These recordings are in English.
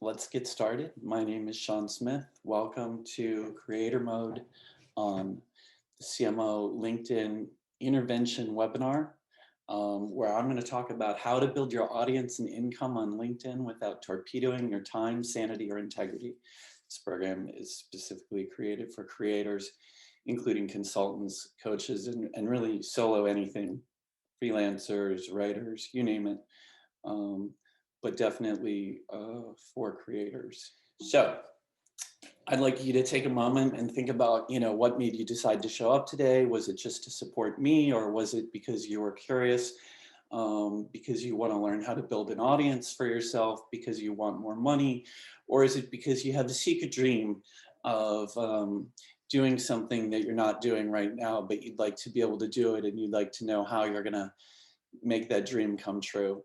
let's get started. My name is Sean Smith. Welcome to Creator Mode on the CMO LinkedIn Intervention Webinar, where I'm going to talk about how to build your audience and income on LinkedIn without torpedoing your time, sanity, or integrity. This program is specifically created for creators, including consultants, coaches, and really solo anything, freelancers, writers, you name it. But definitely for creators. So I'd like you to take a moment and think about, what made you decide to show up today? Was it just to support me, or was it because you were curious, because you want to learn how to build an audience for yourself, because you want more money, or is it because you have a secret dream of doing something that you're not doing right now, but you'd like to be able to do it and you'd like to know how you're going to make that dream come true?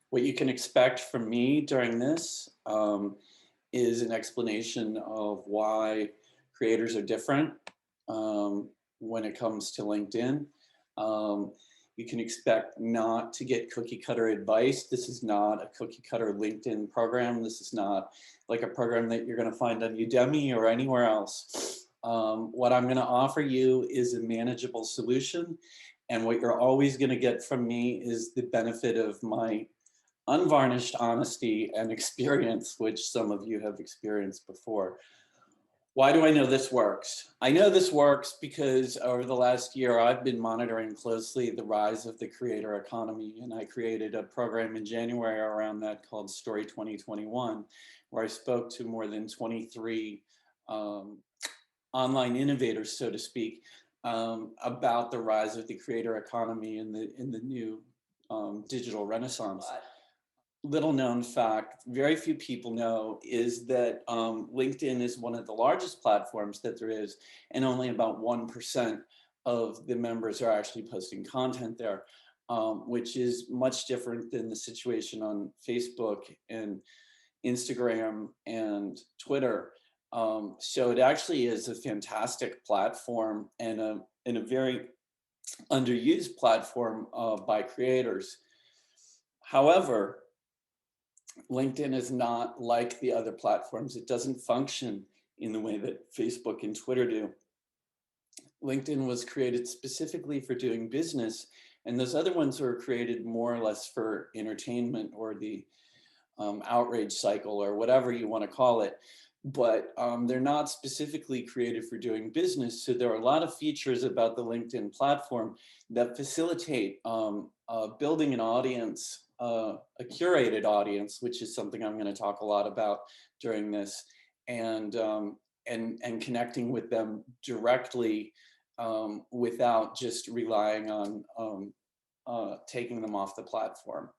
What you can expect from me during this is an explanation of why creators are different when it comes to LinkedIn. You can expect not to get cookie cutter advice. This is not a cookie cutter LinkedIn program. This is not like a program that you're going to find on Udemy or anywhere else. What I'm going to offer you is a manageable solution. And what you're always going to get from me is the benefit of my unvarnished honesty and experience, which some of you have experienced before. Why do I know this works? I know this works because over the last year, I've been monitoring closely the rise of the creator economy, and I created a program in January around that called Story 2021, where I spoke to more than 23 online innovators, so to speak, about the rise of the creator economy in the new digital renaissance. Little known fact, very few people know, is that LinkedIn is one of the largest platforms that there is, and only about 1% of the members are actually posting content there, which is much different than the situation on Facebook and Instagram and Twitter. So it actually is a fantastic platform and a very underused platform by creators. However, LinkedIn is not like the other platforms. It doesn't function in the way that Facebook and Twitter do. LinkedIn was created specifically for doing business, and those other ones were created more or less for entertainment or the outrage cycle or whatever you want to call it. But they're not specifically created for doing business. So there are a lot of features about the LinkedIn platform that facilitate building an audience, a curated audience, which is something I'm going to talk a lot about during this, and connecting with them directly without just relying on taking them off the platform.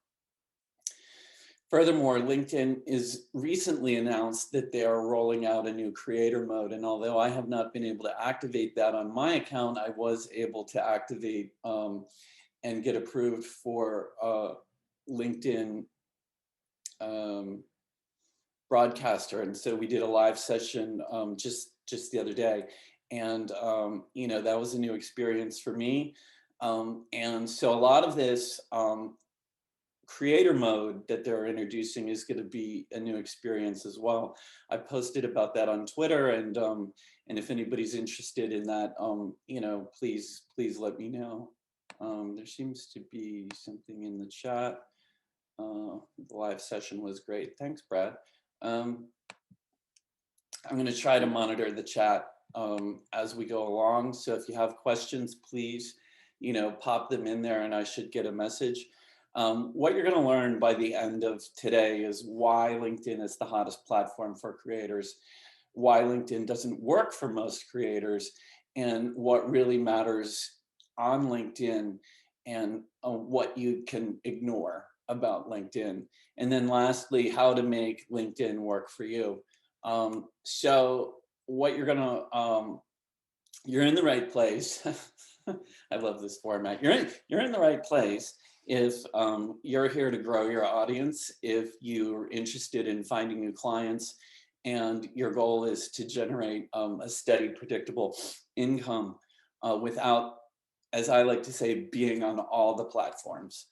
Furthermore, LinkedIn is recently announced that they are rolling out a new creator mode. And although I have not been able to activate that on my account, I was able to activate and get approved for LinkedIn broadcaster. And so we did a live session just the other day. And, that was a new experience for me. And so a lot of this creator mode that they're introducing is going to be a new experience as well. I posted about that on Twitter, and if anybody's interested in that, please let me know. There seems to be something in the chat. The live session was great. Thanks, Brad. I'm going to try to monitor the chat as we go along. So if you have questions, please, pop them in there, and I should get a message. What you're going to learn by the end of today is why LinkedIn is the hottest platform for creators, why LinkedIn doesn't work for most creators, and what really matters on LinkedIn, and what you can ignore about LinkedIn. And then lastly, how to make LinkedIn work for you. So what you're in the right place. I love this format. You're in the right place if you're here to grow your audience, if you're interested in finding new clients, and your goal is to generate a steady, predictable income without, as I like to say, being on all the platforms.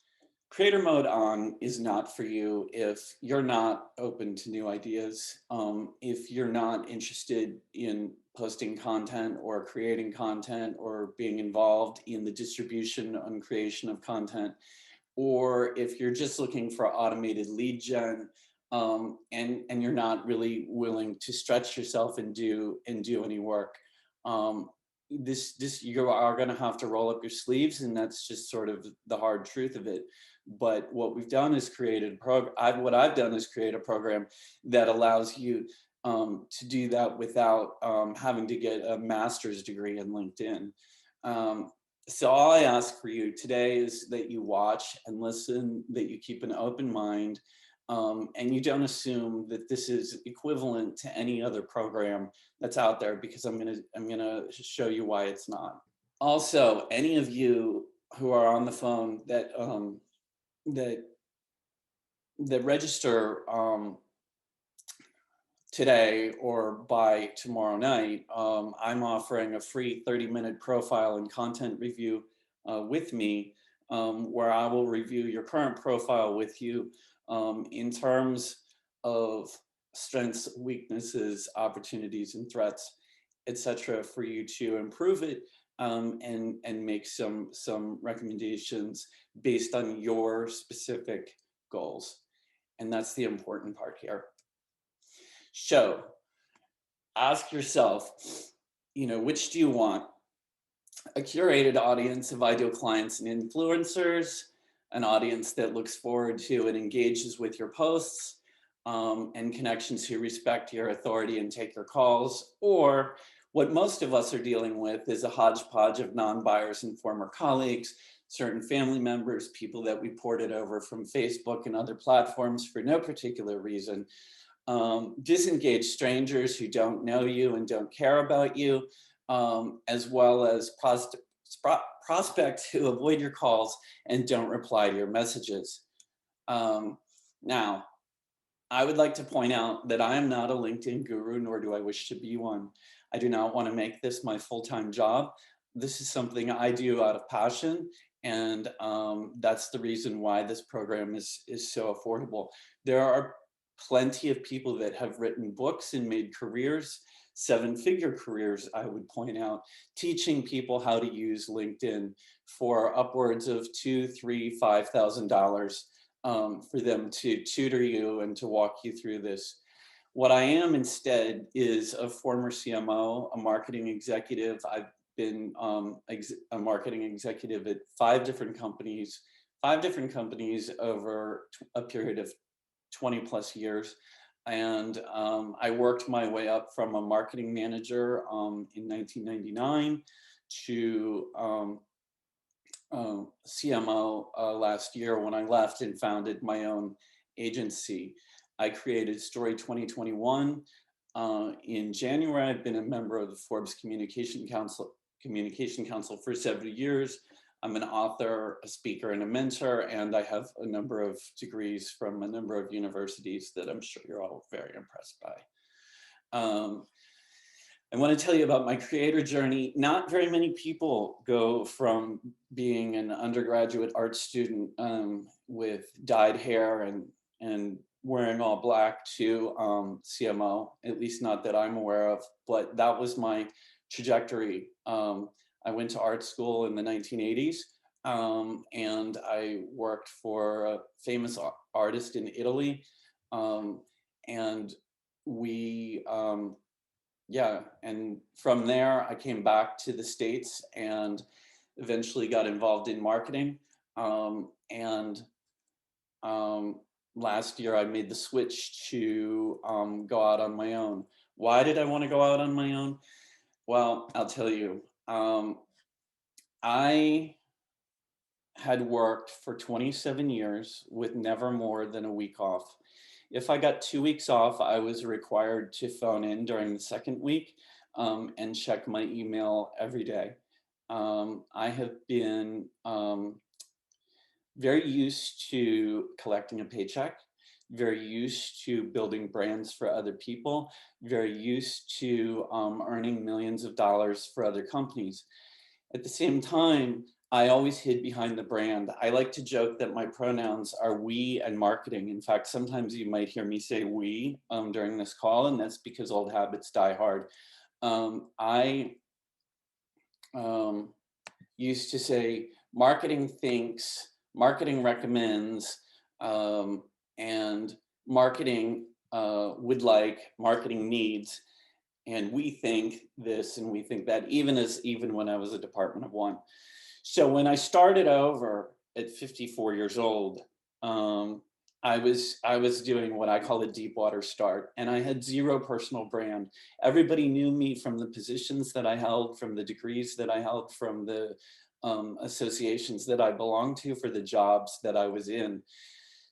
Creator mode on is not for you if you're not open to new ideas, if you're not interested in posting content or creating content or being involved in the distribution and creation of content, or if you're just looking for automated lead gen, and you're not really willing to stretch yourself and do any work. Um, this you are going to have to roll up your sleeves, and that's just sort of the hard truth of it. But what we've done is created what I've done is create a program that allows you to do that without having to get a master's degree in LinkedIn. Um, so all I ask for you today is that you watch and listen, that you keep an open mind, and you don't assume that this is equivalent to any other program that's out there, because I'm gonna show you why it's not. Also, any of you who are on the phone that that register today or by tomorrow night, I'm offering a free 30-minute profile and content review with me, where I will review your current profile with you in terms of strengths, weaknesses, opportunities, and threats, etc., for you to improve it, and make some recommendations based on your specific goals. And that's the important part here. So ask yourself, which do you want? A curated audience of ideal clients and influencers, an audience that looks forward to and engages with your posts, and connections who respect your authority and take your calls, or what most of us are dealing with is a hodgepodge of non-buyers and former colleagues, certain family members, people that we ported over from Facebook and other platforms for no particular reason, disengaged strangers who don't know you and don't care about you, as well as prospects who avoid your calls and don't reply to your messages. Now, I would like to point out that I am not a LinkedIn guru, nor do I wish to be one. I do not want to make this my full-time job. This is something I do out of passion, and that's the reason why this program is so affordable. There are plenty of people that have written books and made careers, seven-figure careers, I would point out, teaching people how to use LinkedIn for upwards of $2,000, $3,000, $5,000 for them to tutor you and to walk you through this. What I am instead is a former CMO, a marketing executive. I've been a marketing executive at five different companies over a period of 20 plus years. And I worked my way up from a marketing manager in 1999 to CMO last year, when I left and founded my own agency. I created Story 2021 in January. I've been a member of the Forbes Communication Council for several years. I'm an author, a speaker, and a mentor, and I have a number of degrees from a number of universities that I'm sure you're all very impressed by. I want to tell you about my creator journey. Not very many people go from being an undergraduate art student with dyed hair and wearing all black to CMO, at least not that I'm aware of, but that was my trajectory. I went to art school in the 1980s, and I worked for a famous artist in Italy, and we and from there I came back to the States and eventually got involved in marketing. And last year I made the switch to go out on my own. Why did I want to go out on my own? Well, I'll tell you. I had worked for 27 years with never more than a week off. If I got 2 weeks off, I was required to phone in during the second week and check my email every day. I have been very used to collecting a paycheck, very used to building brands for other people, very used to earning millions of dollars for other companies. At the same time, I always hid behind the brand. I like to joke that my pronouns are we and marketing. In fact, sometimes you might hear me say we during this call, and that's because old habits die hard. I used to say marketing thinks, marketing recommends, and marketing would like, marketing needs, and we think this and we think that, even when I was a department of one. So when I started over at 54 years old, um, I was doing what I call a deep water start, and I had zero personal brand. Everybody knew me from the positions that I held, from the degrees that I held, from the associations that I belonged to, for the jobs that I was in.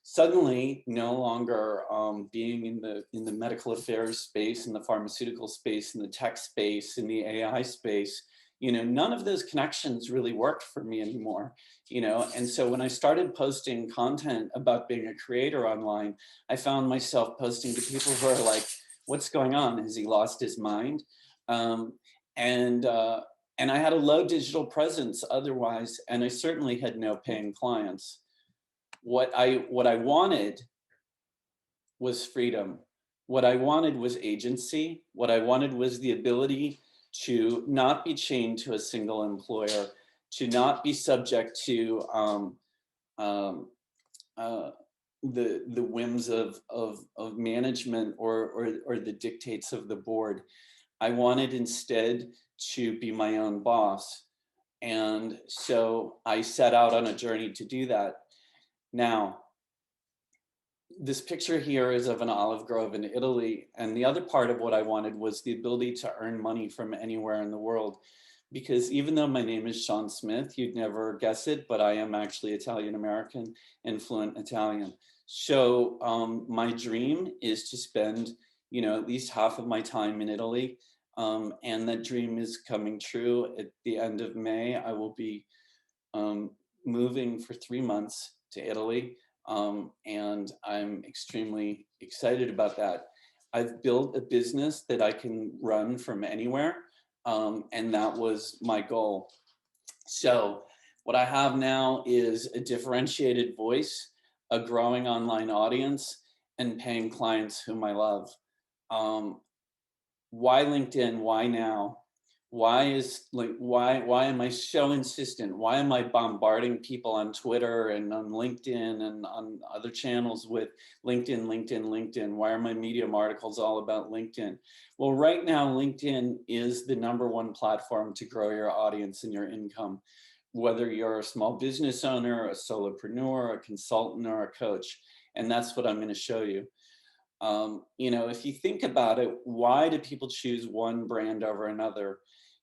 Suddenly, no longer being in the medical affairs space, in the pharmaceutical space, in the tech space, in the AI space, none of those connections really worked for me anymore. And so when I started posting content about being a creator online, I found myself posting to people who are like, what's going on? Has he lost his mind? Um, and uh, and I had a low digital presence otherwise, and I certainly had no paying clients. What I wanted was freedom. What I wanted was agency. What I wanted was the ability to not be chained to a single employer, to not be subject to um, uh, the whims of management, or the dictates of the board. I wanted instead to be my own boss. And so I set out on a journey to do that. Now, this picture here is of an olive grove in Italy. And the other part of what I wanted was the ability to earn money from anywhere in the world. Because even though my name is Sean Smith, you'd never guess it, but I am actually Italian American and fluent Italian. So my dream is to spend, at least half of my time in Italy. And that dream is coming true. At the end of May, I will be um, moving for 3 months to Italy, and I'm extremely excited about that. I've built a business that I can run from anywhere, and that was my goal. So what I have now is a differentiated voice, a growing online audience, and paying clients whom I love. Um, why LinkedIn? Why now? Why am I so insistent? Why am I bombarding people on Twitter and on LinkedIn and on other channels with LinkedIn, LinkedIn, LinkedIn? Why are my Medium articles all about LinkedIn? Well, right now, LinkedIn is the #1 platform to grow your audience and your income, whether you're a small business owner, a solopreneur, a consultant, or a coach. And that's what I'm going to show you. If you think about it, why do people choose one brand over another?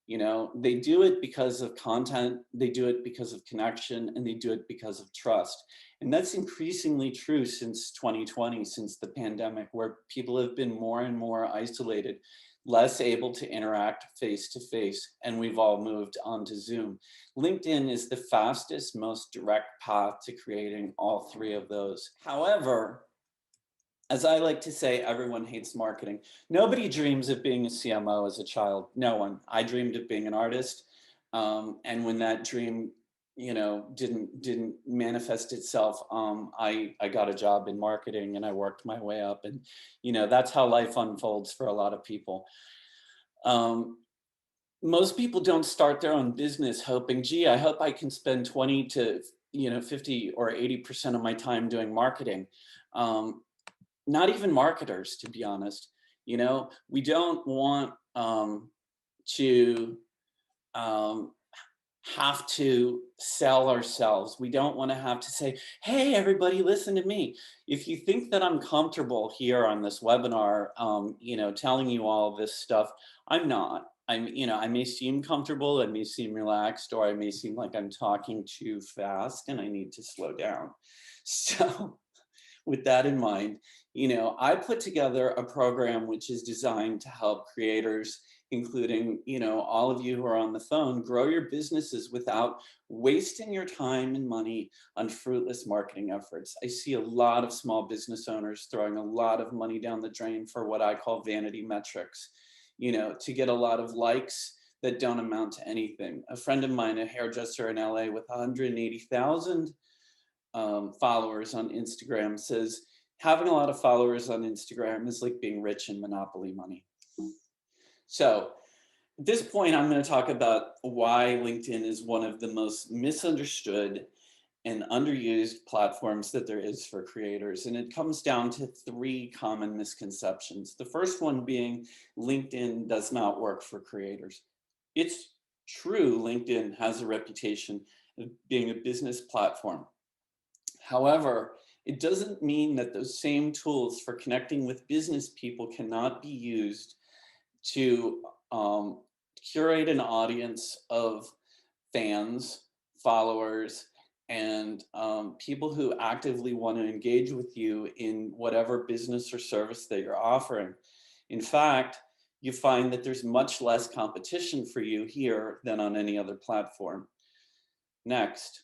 They do it because of content, they do it because of connection, and they do it because of trust. And that's increasingly true since 2020, since the pandemic, where people have been more and more isolated, less able to interact face to face, and we've all moved on to Zoom. LinkedIn is the fastest, most direct path to creating all three of those. However, as I like to say, everyone hates marketing. Nobody dreams of being a CMO as a child. No one. I dreamed of being an artist, and when that dream, didn't manifest itself, I got a job in marketing and I worked my way up, and that's how life unfolds for a lot of people. Um, Most people don't start their own business hoping, gee, I hope I can spend 20 to 50 or 80% of my time doing marketing. Um, Not even marketers, to be honest. We don't want to um, have to sell ourselves. We don't want to have to say, hey, everybody, listen to me. If you think that I'm comfortable here on this webinar, telling you all this stuff, I'm not. I may seem comfortable, I may seem relaxed, or I may seem like I'm talking too fast and I need to slow down. So with that in mind, I put together a program which is designed to help creators, including, all of you who are on the phone, grow your businesses without wasting your time and money on fruitless marketing efforts. I see a lot of small business owners throwing a lot of money down the drain for what I call vanity metrics, to get a lot of likes, that don't amount to anything. A friend of mine, a hairdresser in LA with 180,000 followers on Instagram, says having a lot of followers on Instagram is like being rich in Monopoly money. So at this point, I'm going to talk about why LinkedIn is one of the most misunderstood and underused platforms that there is for creators. And it comes down to 3 common misconceptions. The first one being LinkedIn does not work for creators. It's true, LinkedIn has a reputation of being a business platform. However, it doesn't mean that those same tools for connecting with business people cannot be used to curate an audience of fans, followers, and people who actively want to engage with you in whatever business or service that you're offering. In fact, you find that there's much less competition for you here than on any other platform. Next,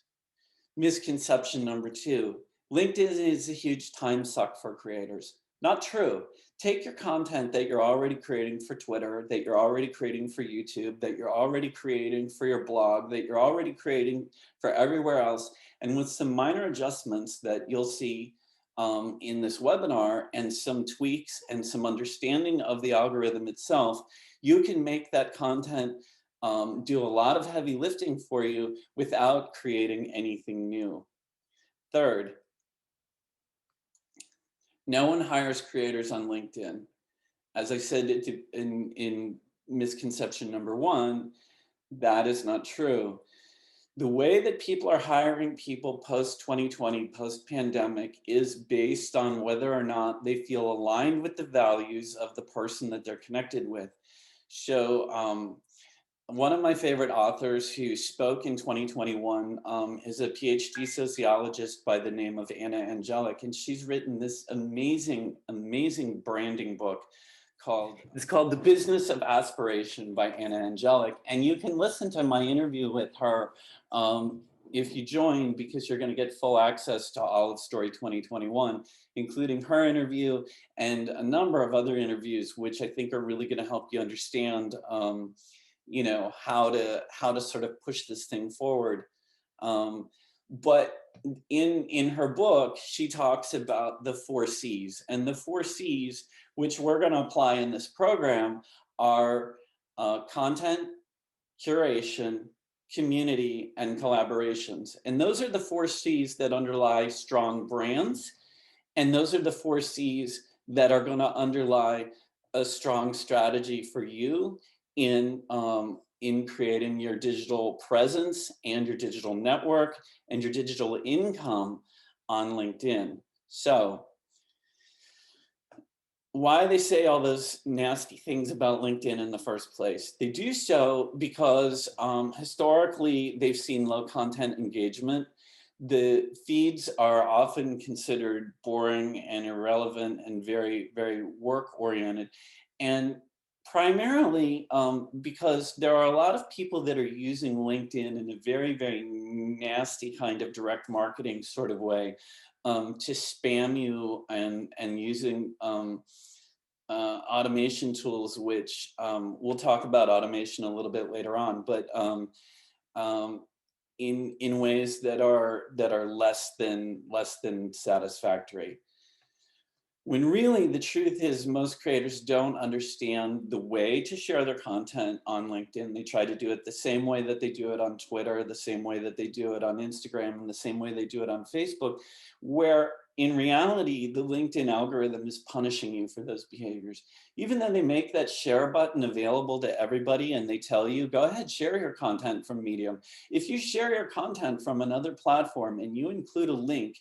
misconception number 2, LinkedIn is a huge time suck for creators. Not true. Take your content that you're already creating for Twitter, that you're already creating for YouTube, that you're already creating for your blog, that you're already creating for everywhere else, and with some minor adjustments that you'll see in this webinar and some tweaks and some understanding of the algorithm itself, you can make that content do a lot of heavy lifting for you without creating anything new. Third, no one hires creators on LinkedIn. As I said in misconception number 1, that is not true. The way that people are hiring people post-2020, post-pandemic, is based on whether or not they feel aligned with the values of the person that they're connected with. So one of my favorite authors who spoke in 2021 is a PhD sociologist by the name of Anna Angelic, and she's written this amazing, amazing branding book called The Business of Aspiration by Anna Angelic. And you can listen to my interview with her if you join, because you're going to get full access to all of Story 2021, including her interview and a number of other interviews, which I think are really going to help you understand how to sort of push this thing forward. But in her book, she talks about the 4 C's, and the 4 C's, which we're going to apply in this program, are content, curation, community, and collaborations. And those are the 4 C's that underlie strong brands. And those are the 4 C's that are going to underlie a strong strategy for you in creating your digital presence and your digital network and your digital income on LinkedIn. So why they say all those nasty things about LinkedIn in the first place? They do so because historically they've seen low content engagement. The feeds are often considered boring and irrelevant and very, very work oriented. And primarily because there are a lot of people that are using LinkedIn in a very, very nasty kind of direct marketing sort of way to spam you and using automation tools, which we'll talk about automation a little bit later on, but in ways that are less than satisfactory. When really the truth is most creators don't understand the way to share their content on LinkedIn. They try to do it the same way that they do it on Twitter, the same way that they do it on Instagram, and the same way they do it on Facebook, where in reality, the LinkedIn algorithm is punishing you for those behaviors. Even though they make that share button available to everybody and they tell you, go ahead, share your content from Medium. If you share your content from another platform and you include a link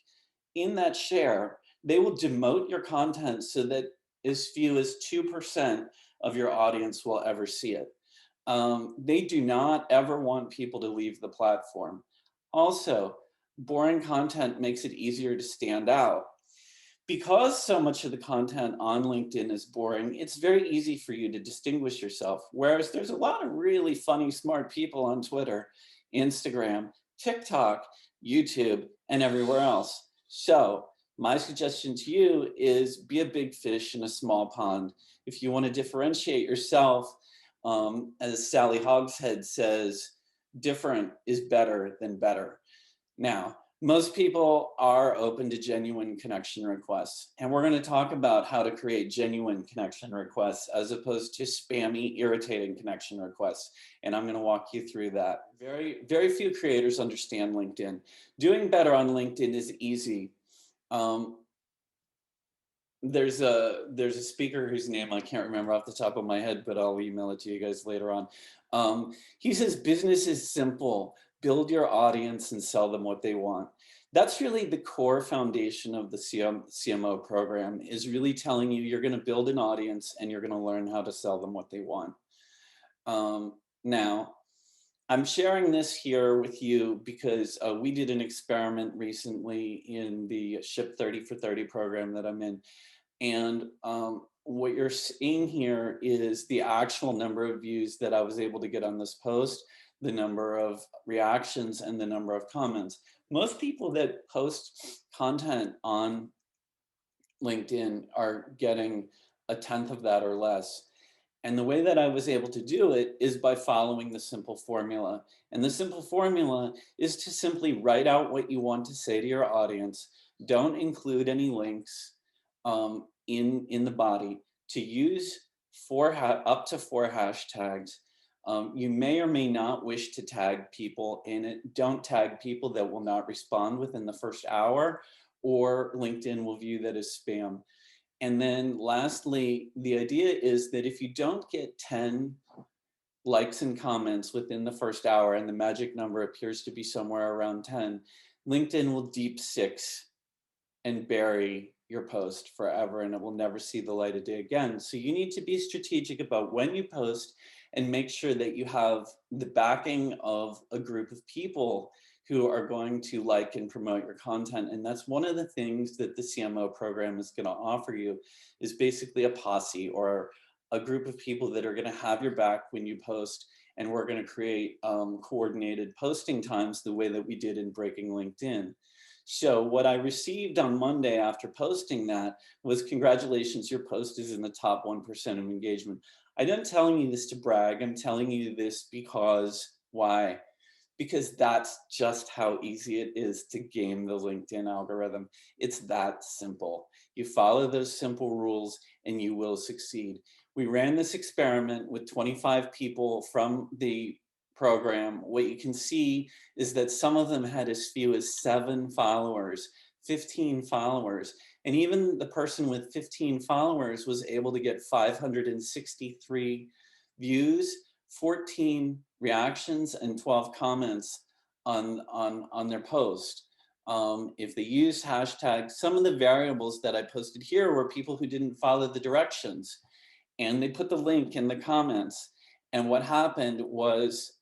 in that share, they will demote your content so that as few as 2% of your audience will ever see it. They do not ever want people to leave the platform. Also, boring content makes it easier to stand out. Because so much of the content on LinkedIn is boring, it's very easy for you to distinguish yourself. Whereas there's a lot of really funny, smart people on Twitter, Instagram, TikTok, YouTube, and everywhere else. So my suggestion to you is be a big fish in a small pond. If you want to differentiate yourself as Sally Hogshead says, different is better than better. Now, most people are open to genuine connection requests, and we're going to talk about how to create genuine connection requests as opposed to spammy, irritating connection requests. And I'm going to walk you through that. Very few creators understand LinkedIn. Doing better on LinkedIn is easy. Um, there's a speaker whose name I can't remember off the top of my head, but I'll email it to you guys later on. He says business is simple. Build your audience and sell them what they want. That's really the core foundation of the CMO program, is really telling you you're going to build an audience and you're going to learn how to sell them what they want. Now, I'm sharing this here with you because we did an experiment recently in the Ship 30 for 30 program that I'm in. And what you're seeing here is the actual number of views that I was able to get on this post, the number of reactions, and the number of comments. Most people that post content on LinkedIn are getting a tenth of that or less. And the way that I was able to do it is by following the simple formula. And the simple formula is to simply write out what you want to say to your audience. Don't include any links in the body. To use up to 4 hashtags. You may or may not wish to tag people in it. Don't tag people that will not respond within the first hour, or LinkedIn will view that as spam. And then lastly, the idea is that if you don't get 10 likes and comments within the first hour, and the magic number appears to be somewhere around 10, LinkedIn will deep six and bury your post forever, and it will never see the light of day again. So you need to be strategic about when you post and make sure that you have the backing of a group of people who are going to like and promote your content. And that's one of the things that the CMO program is going to offer you, is basically a posse, or a group of people that are going to have your back when you post. And we're going to create coordinated posting times the way that we did in Breaking LinkedIn. So what I received on Monday after posting that was, congratulations, your post is in the top 1% of engagement. I'm not telling you this to brag. I'm telling you this because, why? Because that's just how easy it is to game the LinkedIn algorithm. It's that simple. You follow those simple rules and you will succeed. We ran this experiment with 25 people from the program. What you can see is that some of them had as few as 7 followers, 15 followers. And even the person with 15 followers was able to get 563 views, 14 reactions, and 12 comments on their post. If they used hashtags, some of the variables that I posted here were people who didn't follow the directions, and they put the link in the comments. And what happened was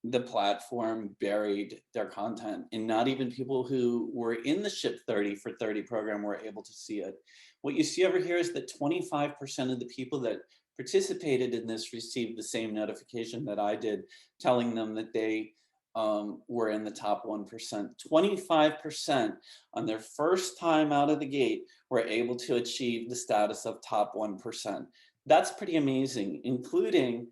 the platform buried their content, and not even people who were in the Ship 30 for 30 program were able to see it. What you see over here is that 25% of the people that participated in this received the same notification that I did, telling them that they were in the top 1%. 25% on their first time out of the gate were able to achieve the status of top 1%. That's pretty amazing, including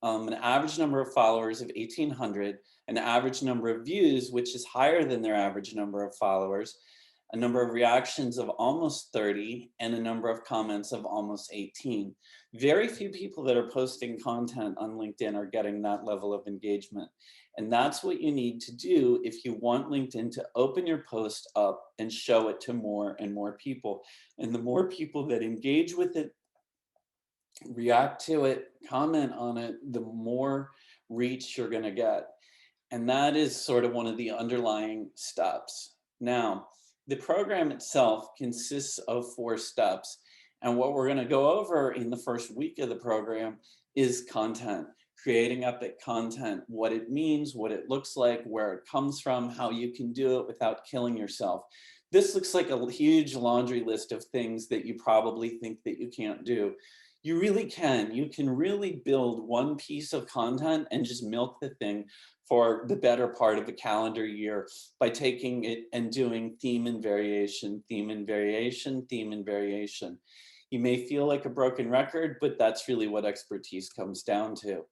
an average number of followers of 1,800, an average number of views, which is higher than their average number of followers, a number of reactions of almost 30, and a number of comments of almost 18. Very few people that are posting content on LinkedIn are getting that level of engagement. And that's what you need to do if you want LinkedIn to open your post up and show it to more and more people. And the more people that engage with it, react to it, comment on it, the more reach you're going to get. And that is sort of one of the underlying steps. Now, the program itself consists of 4 steps. And what we're going to go over in the first week of the program is content, creating epic content, what it means, what it looks like, where it comes from, how you can do it without killing yourself. This looks like a huge laundry list of things that you probably think that you can't do. You really can. You can really build one piece of content and just milk the thing for the better part of a calendar year by taking it and doing theme and variation, theme and variation, theme and variation. You may feel like a broken record, but that's really what expertise comes down to.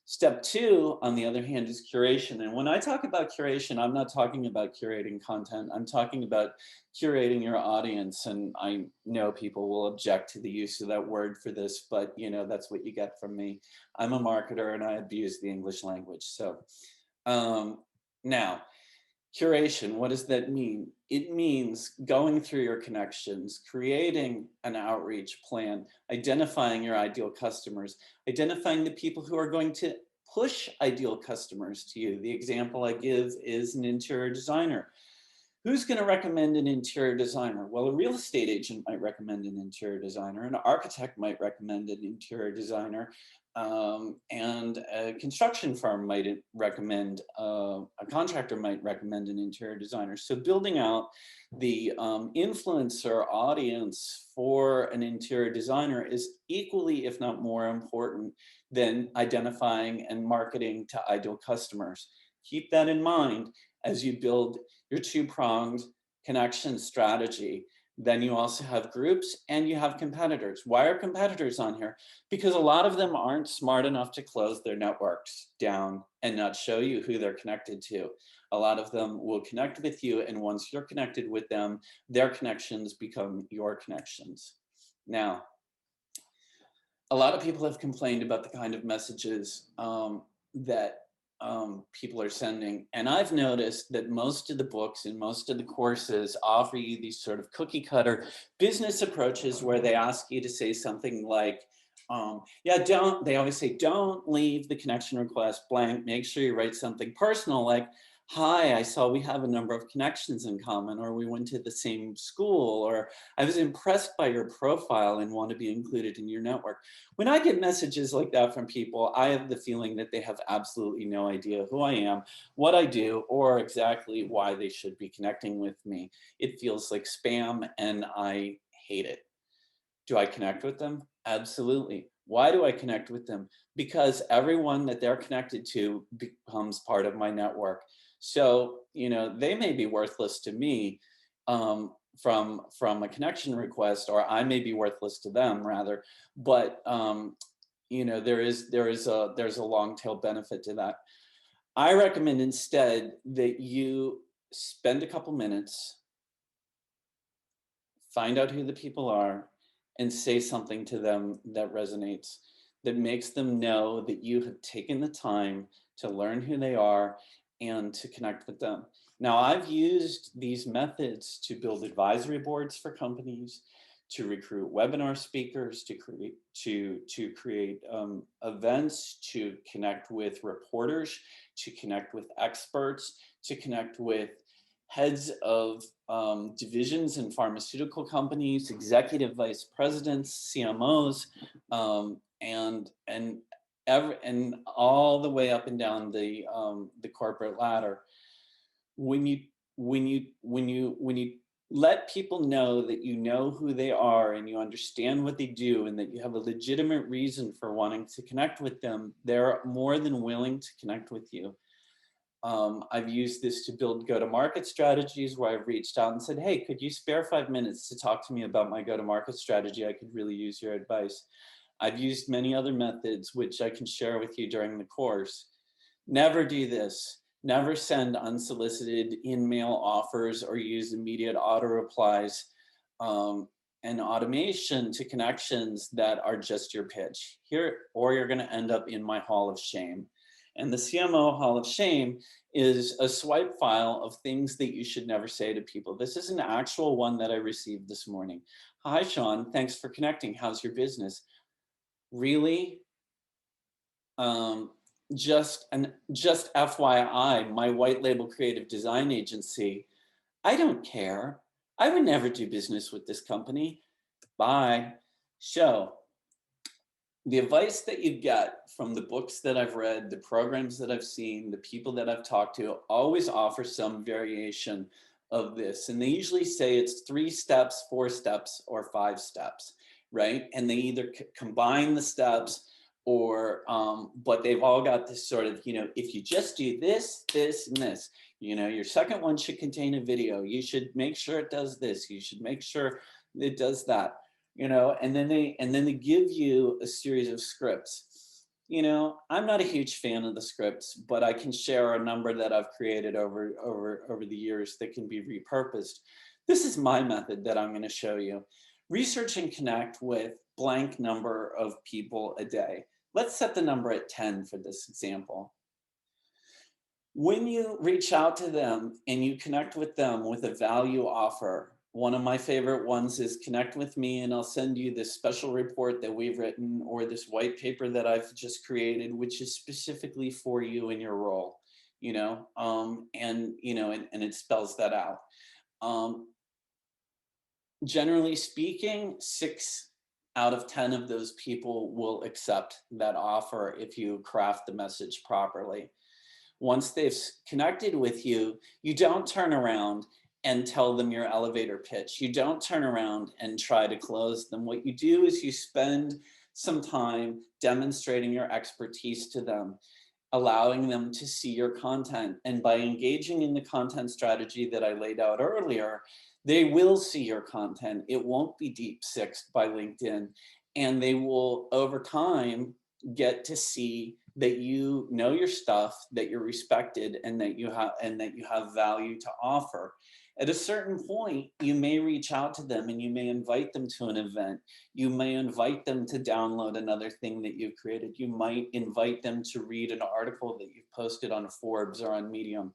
Step two, on the other hand, is curation. And when I talk about curation, I'm not talking about curating content. I'm talking about curating your audience. And I know people will object to the use of that word for this, but that's what you get from me. I'm a marketer and I abuse the English language. So now, curation, what does that mean? It means going through your connections, creating an outreach plan, identifying your ideal customers, identifying the people who are going to push ideal customers to you. The example I give is an interior designer. Who's going to recommend an interior designer? Well, a real estate agent might recommend an interior designer, an architect might recommend an interior designer, and a construction firm might recommend, a contractor might recommend an interior designer. So building out the influencer audience for an interior designer is equally, if not more important than identifying and marketing to ideal customers. Keep that in mind as you build your two-pronged connection strategy. Then you also have groups and you have competitors. Why are competitors on here? Because a lot of them aren't smart enough to close their networks down and not show you who they're connected to. A lot of them will connect with you, and once you're connected with them, their connections become your connections. Now, a lot of people have complained about the kind of messages that people are sending. And I've noticed that most of the books and most of the courses offer you these sort of cookie cutter business approaches where they ask you to say something like, they always say, don't leave the connection request blank. Make sure you write something personal like, hi, I saw we have a number of connections in common, or we went to the same school, or I was impressed by your profile and want to be included in your network. When I get messages like that from people, I have the feeling that they have absolutely no idea who I am, what I do, or exactly why they should be connecting with me. It feels like spam and I hate it. Do I connect with them? Absolutely. Why do I connect with them? Because everyone that they're connected to becomes part of my network. So, they may be worthless to me from a connection request, or I may be worthless to them rather, but there's a long tail benefit to that. I recommend instead that you spend a couple minutes, find out who the people are, and say something to them that resonates, that makes them know that you have taken the time to learn who they are and to connect with them. Now, I've used these methods to build advisory boards for companies, to recruit webinar speakers, to create events, to connect with reporters, to connect with experts, to connect with heads of divisions in pharmaceutical companies, executive vice presidents, CMOs, and all the way up and down the corporate ladder. When you let people know that you know who they are and you understand what they do and that you have a legitimate reason for wanting to connect with them, they're more than willing to connect with you. I've used this to build go-to-market strategies where I've reached out and said, hey, could you spare 5 minutes to talk to me about my go-to-market strategy? I could really use your advice. I've used many other methods, which I can share with you during the course. Never do this. Never send unsolicited in-mail offers or use immediate auto replies and automation to connections that are just your pitch here, or you're going to end up in my hall of shame. And the CMO Hall of Shame is a swipe file of things that you should never say to people. This is an actual one that I received this morning. Hi, Sean. Thanks for connecting. How's your business? Really? Just FYI, my white label creative design agency, I don't care. I would never do business with this company. Bye. So, the advice that you get from the books that I've read, the programs that I've seen, the people that I've talked to always offer some variation of this. And they usually say it's 3 steps, 4 steps, or 5 steps, right? And they either combine the steps or, but they've all got this sort of, if you just do this, this, and this, your second one should contain a video. You should make sure it does this. You should make sure it does that. and then they give you a series of scripts. I'm not a huge fan of the scripts, but I can share a number that I've created over the years that can be repurposed. This is my method that I'm going to show you. Research and connect with blank number of people a day. Let's set the number at 10 for this example. When you reach out to them and you connect with them with a value offer, one of my favorite ones is connect with me and I'll send you this special report that we've written or this white paper that I've just created, which is specifically for you and your role, and it spells that out. Generally speaking, 6 out of 10 of those people will accept that offer if you craft the message properly. Once they've connected with you, you don't turn around and tell them your elevator pitch. You don't turn around and try to close them. What you do is you spend some time demonstrating your expertise to them, allowing them to see your content. And by engaging in the content strategy that I laid out earlier, they will see your content. It won't be deep sixed by LinkedIn. And they will, over time, get to see that you know your stuff, that you're respected, and that you have value to offer. At a certain point, you may reach out to them and you may invite them to an event. You may invite them to download another thing that you've created. You might invite them to read an article that you've posted on Forbes or on Medium.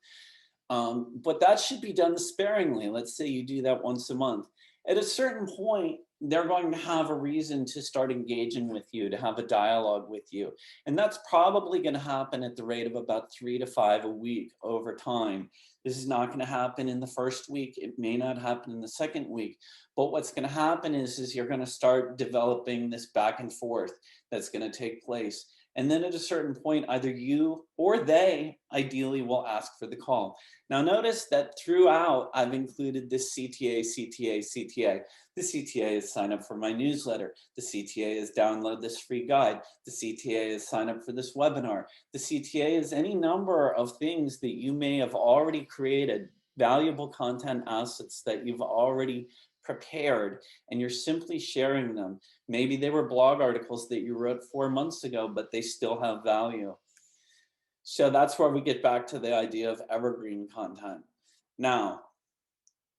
But that should be done sparingly. Let's say you do that once a month. At a certain point, they're going to have a reason to start engaging with you, to have a dialogue with you. And that's probably going to happen at the rate of about 3 to 5 a week over time. This is not going to happen in the first week. It may not happen in the second week. But what's going to happen is you're going to start developing this back and forth that's going to take place. And then at a certain point, either you or they ideally will ask for the call. Now notice that throughout, I've included this CTA, CTA, CTA. The CTA is sign up for my newsletter. The CTA is download this free guide. The CTA is sign up for this webinar. The CTA is any number of things that you may have already created, valuable content assets that you've already prepared, and you're simply sharing them. Maybe they were blog articles that you wrote 4 months ago, but they still have value. So that's where we get back to the idea of evergreen content. Now,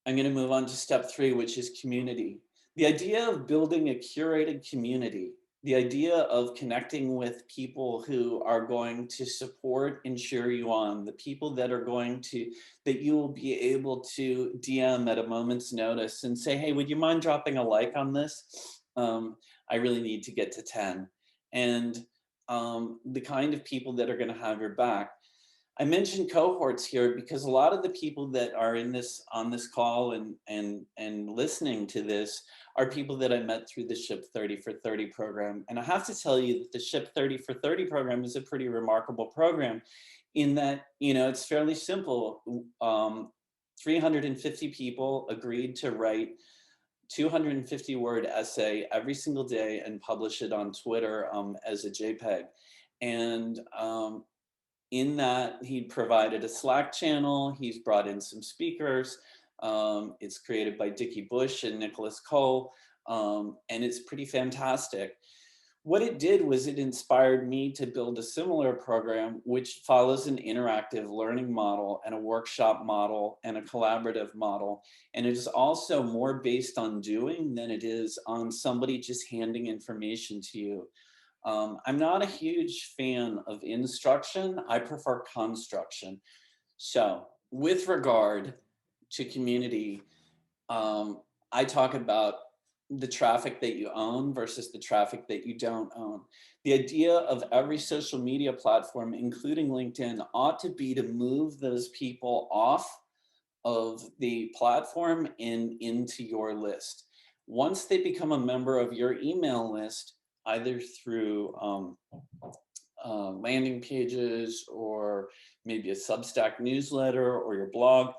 I'm going to move on to step 3, which is community. The idea of building a curated community, the idea of connecting with people who are going to support and cheer you on, the people that you will be able to DM at a moment's notice and say, hey, would you mind dropping a like on this? I really need to get to 10. And the kind of people that are going to have your back. I mentioned cohorts here because a lot of the people that are on this call and listening to this are people that I met through the Ship 30 for 30 program. And I have to tell you that the Ship 30 for 30 program is a pretty remarkable program in that, it's fairly simple. 350 people agreed to write 250-word essay every single day and publish it on Twitter as a JPEG. And in that, he provided a Slack channel. He's brought in some speakers. It's created by Dickie Bush and Nicholas Cole, and it's pretty fantastic. What it did was it inspired me to build a similar program which follows an interactive learning model and a workshop model and a collaborative model. And it is also more based on doing than it is on somebody just handing information to you. I'm not a huge fan of instruction. I prefer construction. So with regard to community, I talk about the traffic that you own versus the traffic that you don't own. The idea of every social media platform, including LinkedIn, ought to be to move those people off of the platform and into your list. Once they become a member of your email list, either through landing pages or maybe a Substack newsletter or your blog,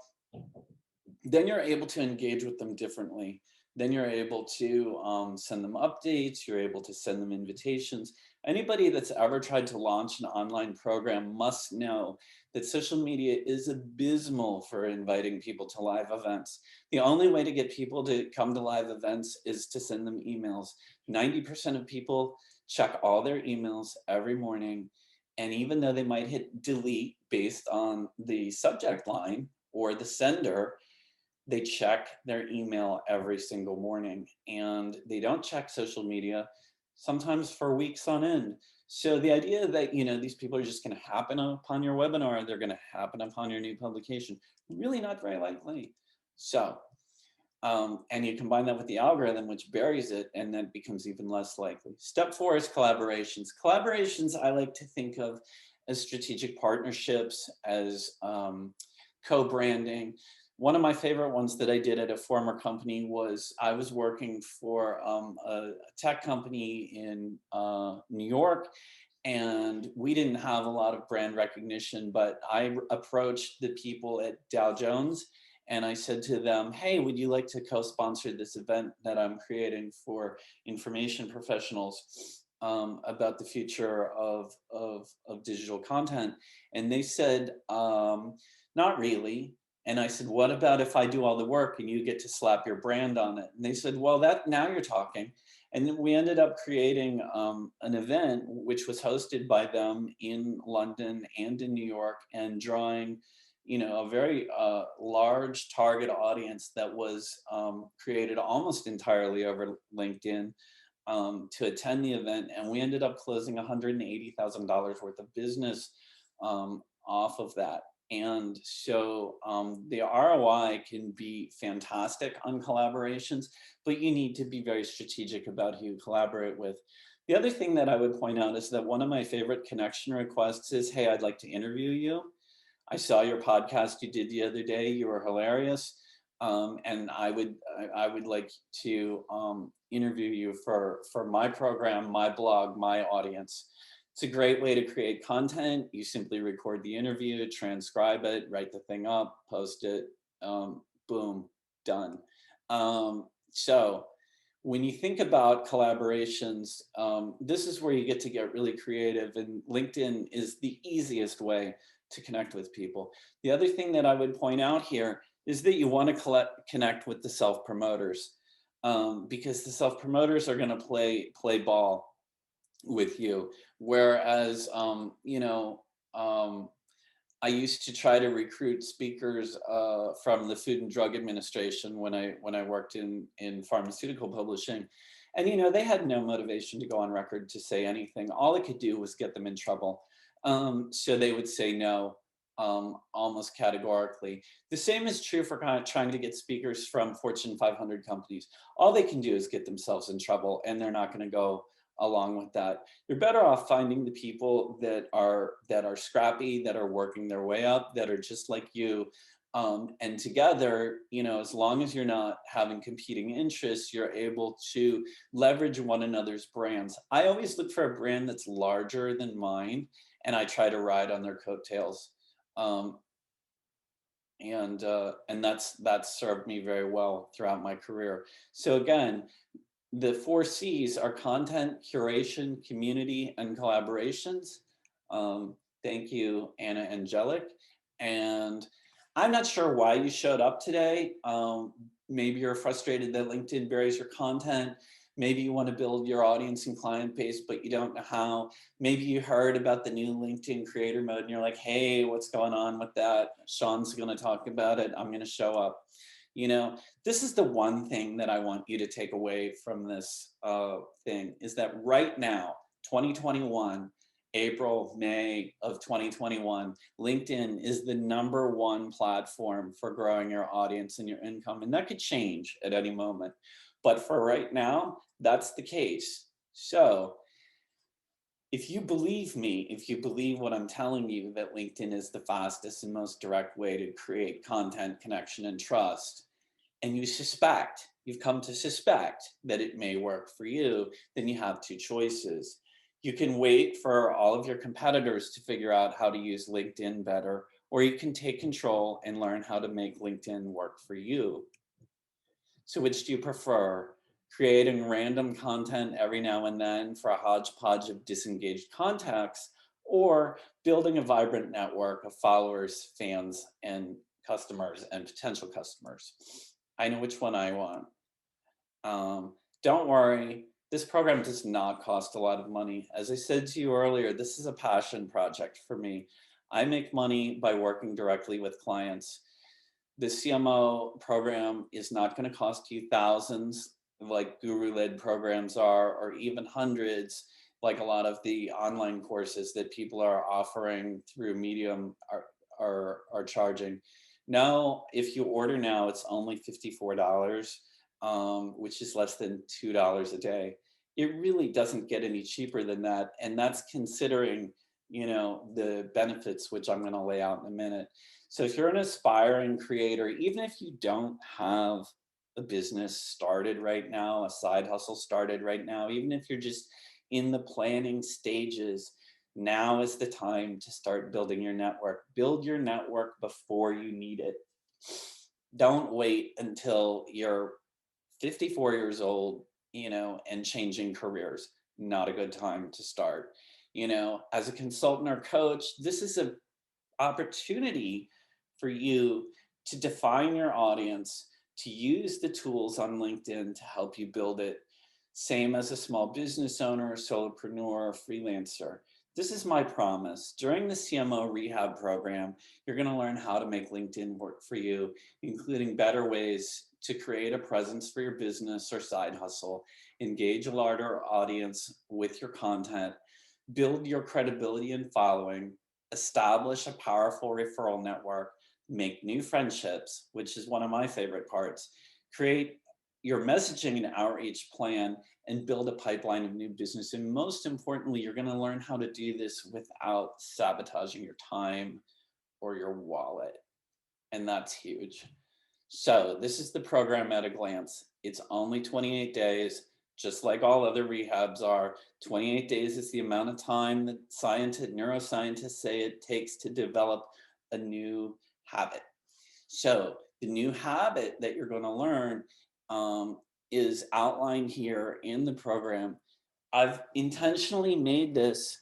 then you're able to engage with them differently. Then you're able to send them updates. You're able to send them invitations. Anybody that's ever tried to launch an online program must know that social media is abysmal for inviting people to live events. The only way to get people to come to live events is to send them emails. 90% of people check all their emails every morning. And even though they might hit delete based on the subject line or the sender, they check their email every single morning, and they don't check social media sometimes for weeks on end. So the idea that, these people are just going to happen upon your webinar, they're going to happen upon your new publication, really not very likely. So and you combine that with the algorithm, which buries it, and then becomes even less likely. Step 4 is collaborations. Collaborations I like to think of as strategic partnerships, as co-branding. One of my favorite ones that I did at a former company was I was working for a tech company in New York, and we didn't have a lot of brand recognition, but I approached the people at Dow Jones and I said to them, hey, would you like to co-sponsor this event that I'm creating for information professionals about the future of digital content? And they said, not really. And I said, what about if I do all the work and you get to slap your brand on it? And they said, well, that now you're talking. And then we ended up creating an event which was hosted by them in London and in New York, and drawing, a very large target audience that was created almost entirely over LinkedIn to attend the event. And we ended up closing $180,000 worth of business off of that. And so the ROI can be fantastic on collaborations, but you need to be very strategic about who you collaborate with. The other thing that I would point out is that one of my favorite connection requests is, hey, I'd like to interview you. I saw your podcast you did the other day. You were hilarious. And I would like to interview you for my program, my blog, my audience. It's a great way to create content. You simply record the interview, transcribe it, write the thing up, post it, boom, done. So when you think about collaborations, this is where you get to get really creative, and LinkedIn is the easiest way to connect with people. The other thing that I would point out here is that you want to connect with the self-promoters, because the self-promoters are going to play ball with you. Whereas, I used to try to recruit speakers from the Food and Drug Administration when I worked in pharmaceutical publishing, and they had no motivation to go on record to say anything. All it could do was get them in trouble. So they would say no, almost categorically. The same is true for kind of trying to get speakers from Fortune 500 companies. All they can do is get themselves in trouble, and they're not going to go along with that. You're better off finding the people that are scrappy, that are working their way up, that are just like you. And together, as long as you're not having competing interests, you're able to leverage one another's brands. I always look for a brand that's larger than mine, and I try to ride on their coattails. And that's served me very well throughout my career. So again, the 4 C's are content, curation, community, and collaborations. Thank you, Anna Angelic. And I'm not sure why you showed up today. Maybe you're frustrated that LinkedIn buries your content. Maybe you want to build your audience and client base, but you don't know how. Maybe you heard about the new LinkedIn creator mode and you're like, hey, what's going on with that? Sean's going to talk about it. I'm going to show up. This is the one thing that I want you to take away from this thing, is that right now, 2021, April, May of 2021, LinkedIn is the #1 platform for growing your audience and your income. And that could change at any moment. But for right now, that's the case. So if you believe me, if you believe what I'm telling you, that LinkedIn is the fastest and most direct way to create content, connection, and trust, and you've come to suspect that it may work for you, then you have 2 choices. You can wait for all of your competitors to figure out how to use LinkedIn better, or you can take control and learn how to make LinkedIn work for you. So which do you prefer? Creating random content every now and then for a hodgepodge of disengaged contacts, or building a vibrant network of followers, fans, and customers and potential customers? I know which one I want. Don't worry, this program does not cost a lot of money. As I said to you earlier, this is a passion project for me. I make money by working directly with clients. The CMO program is not going to cost you thousands like guru-led programs are, or even hundreds like a lot of the online courses that people are offering through Medium are charging. No, if you order now, it's only $54, which is less than $2 a day. It really doesn't get any cheaper than that, and that's considering, the benefits, which I'm going to lay out in a minute. So if you're an aspiring creator, even if you don't have a business started right now, a side hustle started right now, even if you're just in the planning stages, now is the time to start building your network. Build your network before you need it. Don't wait until you're 54 years old, and changing careers. Not a good time to start. As a consultant or coach, this is an opportunity for you to define your audience, to use the tools on LinkedIn to help you build it. Same as a small business owner, solopreneur, or freelancer. This is my promise. During the CMO rehab program, you're going to learn how to make LinkedIn work for you, including better ways to create a presence for your business or side hustle, engage a larger audience with your content, build your credibility and following, establish a powerful referral network, make new friendships, which is one of my favorite parts, create your messaging and outreach plan, and build a pipeline of new business. And most importantly, you're going to learn how to do this without sabotaging your time or your wallet. And that's huge. So this is the program at a glance. It's only 28 days, just like all other rehabs are. 28 days is the amount of time that neuroscientists say it takes to develop a new habit. So the new habit that you're going to learn is outlined here in the program. I've intentionally made this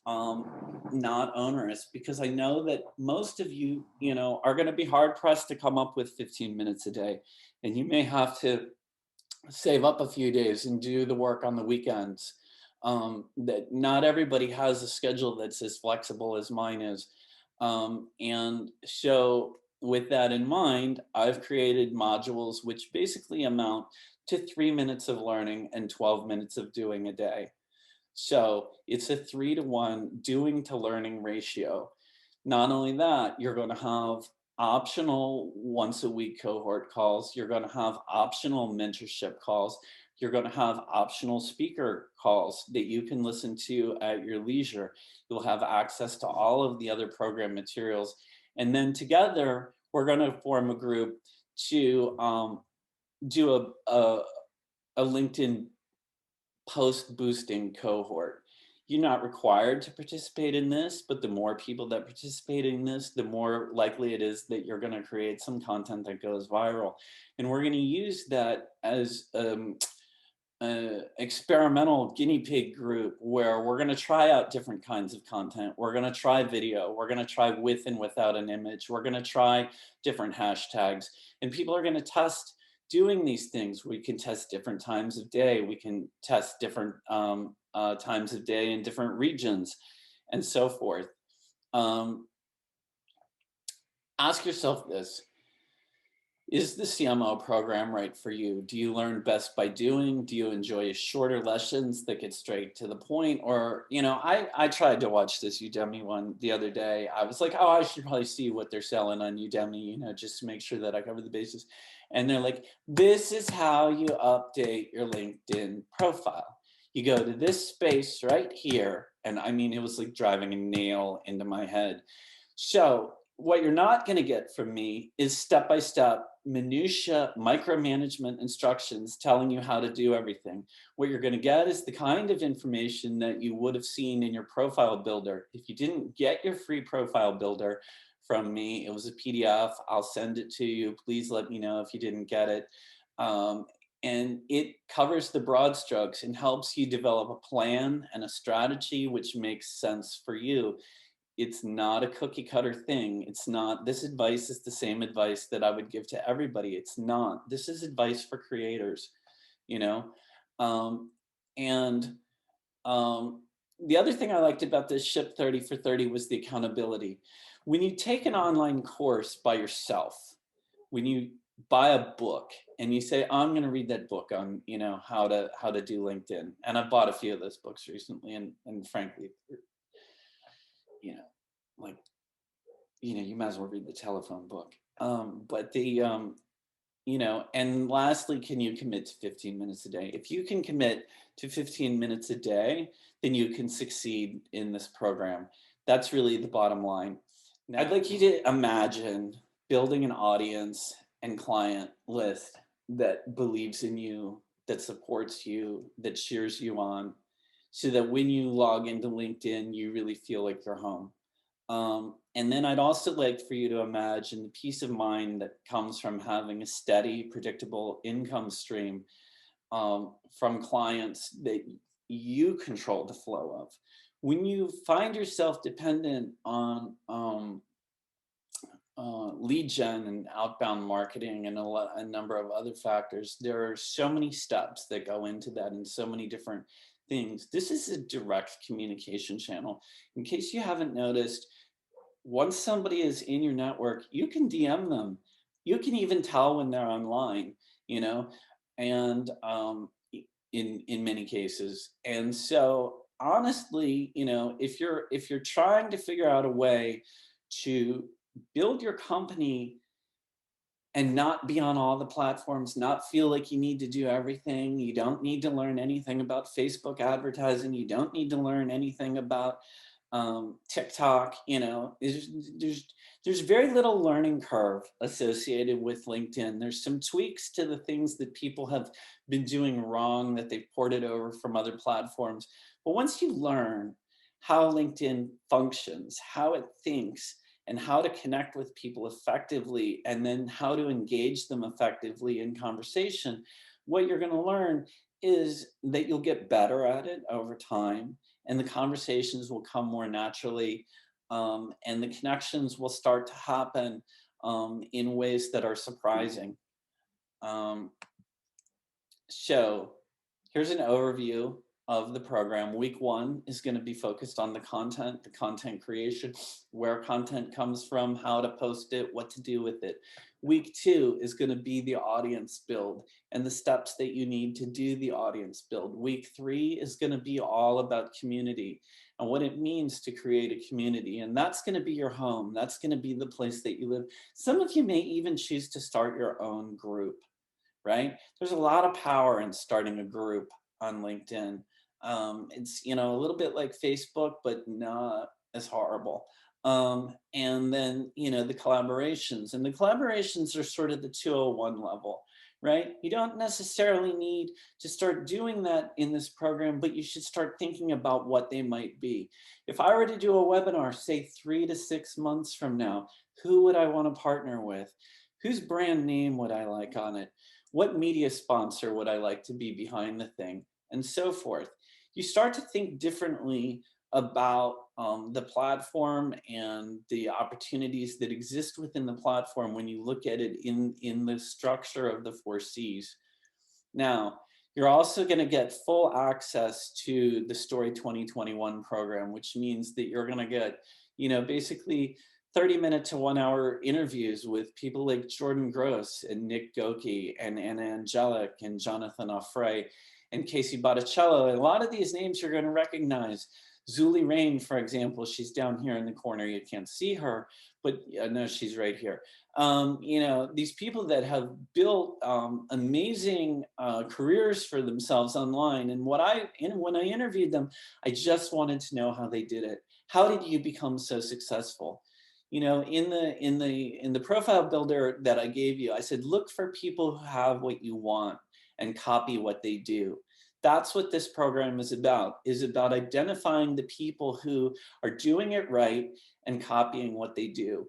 not onerous because I know that most of you, are going to be hard pressed to come up with 15 minutes a day, and you may have to save up a few days and do the work on the weekends. That not everybody has a schedule that's as flexible as mine is. And so with that in mind, I've created modules which basically amount to 3 minutes of learning and 12 minutes of doing a day. So it's a 3-to-1 doing to learning ratio. Not only that, you're going to have optional once a week cohort calls. You're going to have optional mentorship calls. You're going to have optional speaker calls that you can listen to at your leisure. You'll have access to all of the other program materials. And then together, we're going to form a group to do a LinkedIn post boosting cohort. You're not required to participate in this, but the more people that participate in this, the more likely it is that you're going to create some content that goes viral. And we're going to use that as experimental guinea pig group where we're going to try out different kinds of content. We're going to try video. We're going to try with and without an image. We're going to try different hashtags, and people are going to test doing these things. We can test different times of day. We can test different times of day in different regions and so forth. Ask yourself this. Is the CMO program right for you? Do you learn best by doing? Do you enjoy shorter lessons that get straight to the point? Or, I tried to watch this Udemy one the other day. I was like, oh, I should probably see what they're selling on Udemy, just to make sure that I cover the bases. And they're like, this is how you update your LinkedIn profile. You go to this space right here. And I mean, it was like driving a nail into my head. So what you're not going to get from me is step-by-step minutia micromanagement instructions telling you how to do everything. What you're going to get is the kind of information that you would have seen in your profile builder. If you didn't get your free profile builder from me, it was a PDF. I'll send it to you. Please let me know if you didn't get it. Um, and it covers the broad strokes and helps you develop a plan and a strategy which makes sense for you. It's not a cookie cutter thing. It's not, this advice is the same advice that I would give to everybody. It's not. This is advice for creators, you know? Um, and um, the other thing I liked about this Ship 30 for 30 was the accountability. When you take an online course by yourself, when you buy a book and you say, I'm going to read that book on, how to do LinkedIn. And I bought a few of those books recently. And frankly, you know, like, you might as well read the telephone book. But and lastly, can you commit to 15 minutes a day? If you can commit to 15 minutes a day, then you can succeed in this program. That's really the bottom line. Now, I'd like you to imagine building an audience and client list that believes in you, that supports you, that cheers you on, so that when you log into LinkedIn, you really feel like you're home. And then I'd also like for you to imagine the peace of mind that comes from having a steady, predictable income stream from clients that you control the flow of. When you find yourself dependent on lead gen and outbound marketing and a number of other factors, there are so many steps that go into that and so many different things. This is a direct communication channel. In case you haven't noticed, once somebody is in your network, you can DM them. You can even tell when they're online, you know, and in many cases. And so honestly, if you're trying to figure out a way to build your company and not be on all the platforms, not feel like you need to do everything. You don't need to learn anything about Facebook advertising. You don't need to learn anything about TikTok. There's very little learning curve associated with LinkedIn. There's some tweaks to the things that people have been doing wrong that they've ported over from other platforms. But once you learn how LinkedIn functions, how it thinks, and how to connect with people effectively, and then how to engage them effectively in conversation, what you're going to learn is that you'll get better at it over time, and the conversations will come more naturally, and the connections will start to happen in ways that are surprising. Um, so here's an overview of the program. Week 1 is going to be focused on the content creation, where content comes from, how to post it, what to do with it. Week 2 is going to be the audience build and the steps that you need to do the audience build. Week 3 is going to be all about community and what it means to create a community. And that's going to be your home. That's going to be the place that you live. Some of you may even choose to start your own group, right? There's a lot of power in starting a group on LinkedIn. It's, a little bit like Facebook, but not as horrible. And then, the collaborations, and the collaborations are sort of the 201 level, right? You don't necessarily need to start doing that in this program, but you should start thinking about what they might be. If I were to do a webinar, say 3 to 6 months from now, who would I want to partner with? Whose brand name would I like on it? What media sponsor would I like to be behind the thing? And so forth. You start to think differently about the platform and the opportunities that exist within the platform when you look at it in the structure of the 4 C's. Now, you're also going to get full access to the Story 2021 program, which means that you're going to get, basically 30-minute to 1-hour interviews with people like Jordan Gross and Nick Goki and Anna Angelic and Jonathan Offray and Casey Botticello. And a lot of these names you're going to recognize. Zuli Rain, for example, she's down here in the corner. You can't see her, but no, she's right here. These people that have built amazing careers for themselves online. And when I interviewed them, I just wanted to know how they did it. How did you become so successful? In the profile builder that I gave you, I said, look for people who have what you want and copy what they do. That's what this program is about identifying the people who are doing it right and copying what they do.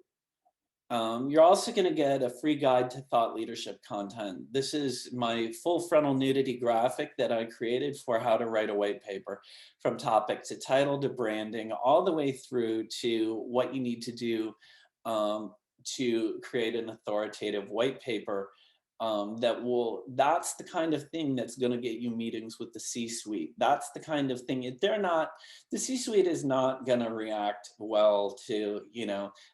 You're also going to get a free guide to thought leadership content. This is my full frontal nudity graphic that I created for how to write a white paper, from topic to title to branding, all the way through to what you need to do to create an authoritative white paper. That's the kind of thing that's going to get you meetings with the C-suite. That's the kind of thing the C-suite is not going to react well to,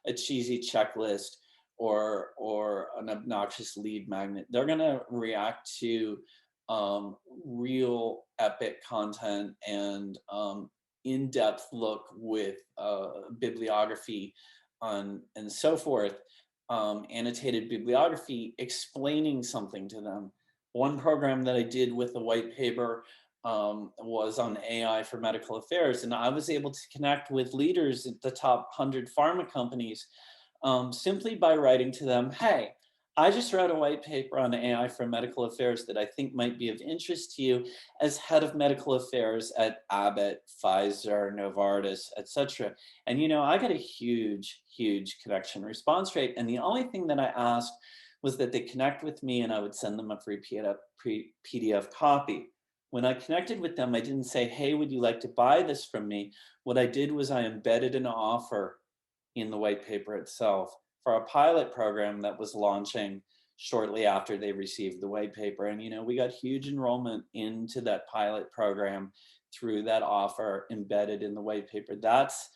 a cheesy checklist or an obnoxious lead magnet. They're going to react to real epic content and in-depth look with bibliography and so forth, annotated bibliography explaining something to them. One program that I did with the white paper was on AI for medical affairs, and I was able to connect with leaders at the top 100 pharma companies simply by writing to them, hey, I just wrote a white paper on AI for medical affairs that I think might be of interest to you as head of medical affairs at Abbott, Pfizer, Novartis, etc. And I got a huge connection response rate. And the only thing that I asked was that they connect with me and I would send them a free PDF copy. When I connected with them, I didn't say, hey, would you like to buy this from me? What I did was I embedded an offer in the white paper itself for a pilot program that was launching shortly after they received the white paper. And, we got huge enrollment into that pilot program through that offer embedded in the white paper. That's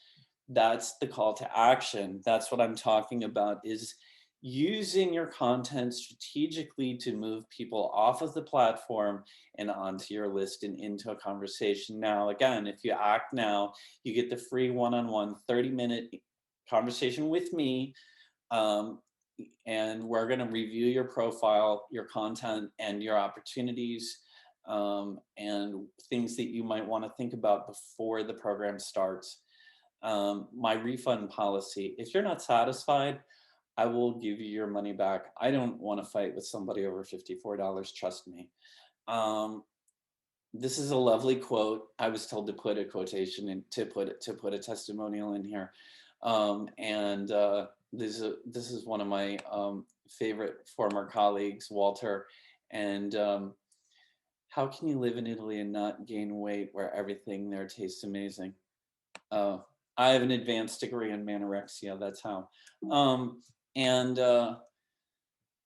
the call to action. That's what I'm talking about, is using your content strategically to move people off of the platform and onto your list and into a conversation. Now, again, if you act now, you get the free one-on-one 30-minute conversation with me, and we're going to review your profile, your content, and your opportunities, and things that you might want to think about before the program starts. My refund policy: if you're not satisfied, I will give you your money back. I don't want to fight with somebody over $54, trust me. This is a lovely quote. I was told to put a quotation and to put a testimonial in here. This is one of my favorite former colleagues, Walter. And how can you live in Italy and not gain weight where everything there tastes amazing? I have an advanced degree in manorexia. That's how.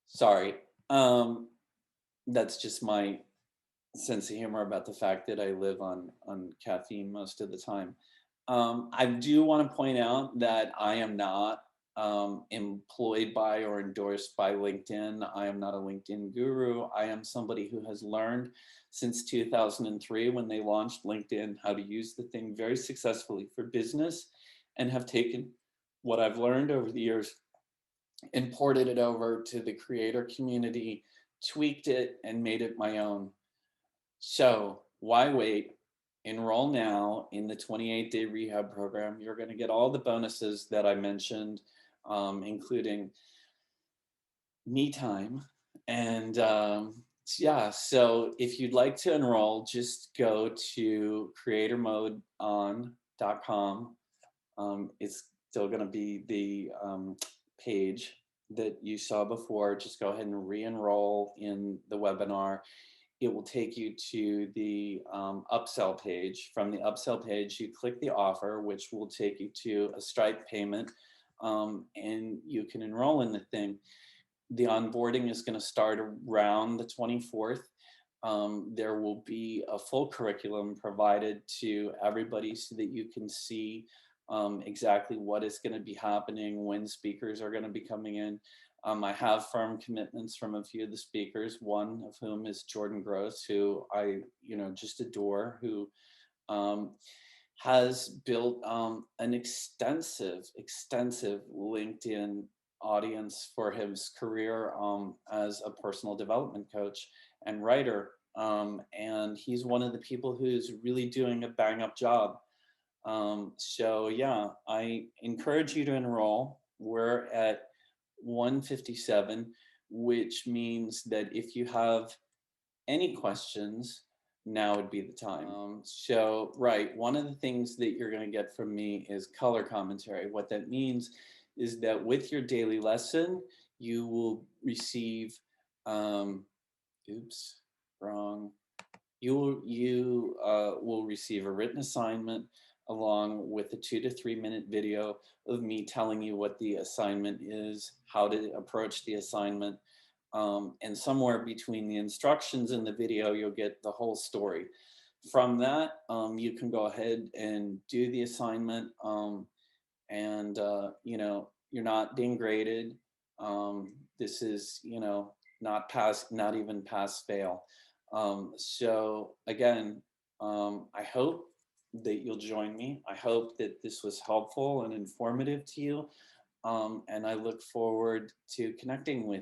Sorry, that's just my sense of humor about the fact that I live on caffeine most of the time. I do want to point out that I am not employed by or endorsed by LinkedIn. I am not a LinkedIn guru. I am somebody who has learned since 2003, when they launched LinkedIn, how to use the thing very successfully for business, and have taken what I've learned over the years and ported it over to the creator community, tweaked it, and made it my own. So why wait? Enroll now in the 28-day rehab program. You're going to get all the bonuses that I mentioned, including me time. And yeah, so if you'd like to enroll, just go to creatormodeon.com. It's still going to be the page that you saw before. Just go ahead and re-enroll in the webinar. It will take you to the upsell page. From the upsell page, you click the offer, which will take you to a Stripe payment, and you can enroll in the thing. The onboarding is going to start around the 24th. There will be a full curriculum provided to everybody so that you can see exactly what is going to be happening, when speakers are going to be coming in. I have firm commitments from a few of the speakers, one of whom is Jordan Gross, who I just adore, who has built an extensive LinkedIn audience for his career as a personal development coach and writer. And he's one of the people who's really doing a bang up job. So yeah, I encourage you to enroll. We're at 157, which means that if you have any questions, now would be the time. So, right, one of the things that you're going to get from me is color commentary. What that means is that with your daily lesson, you will receive, um, oops, wrong. You will receive a written assignment along with a 2 to 3 minute video of me telling you what the assignment is, how to approach the assignment, and somewhere between the instructions and the video, you'll get the whole story. From that, you can go ahead and do the assignment, and you're not being graded. This is not pass, not even pass fail. So again, I hope that you'll join me. I hope that this was helpful and informative to you, and I look forward to connecting with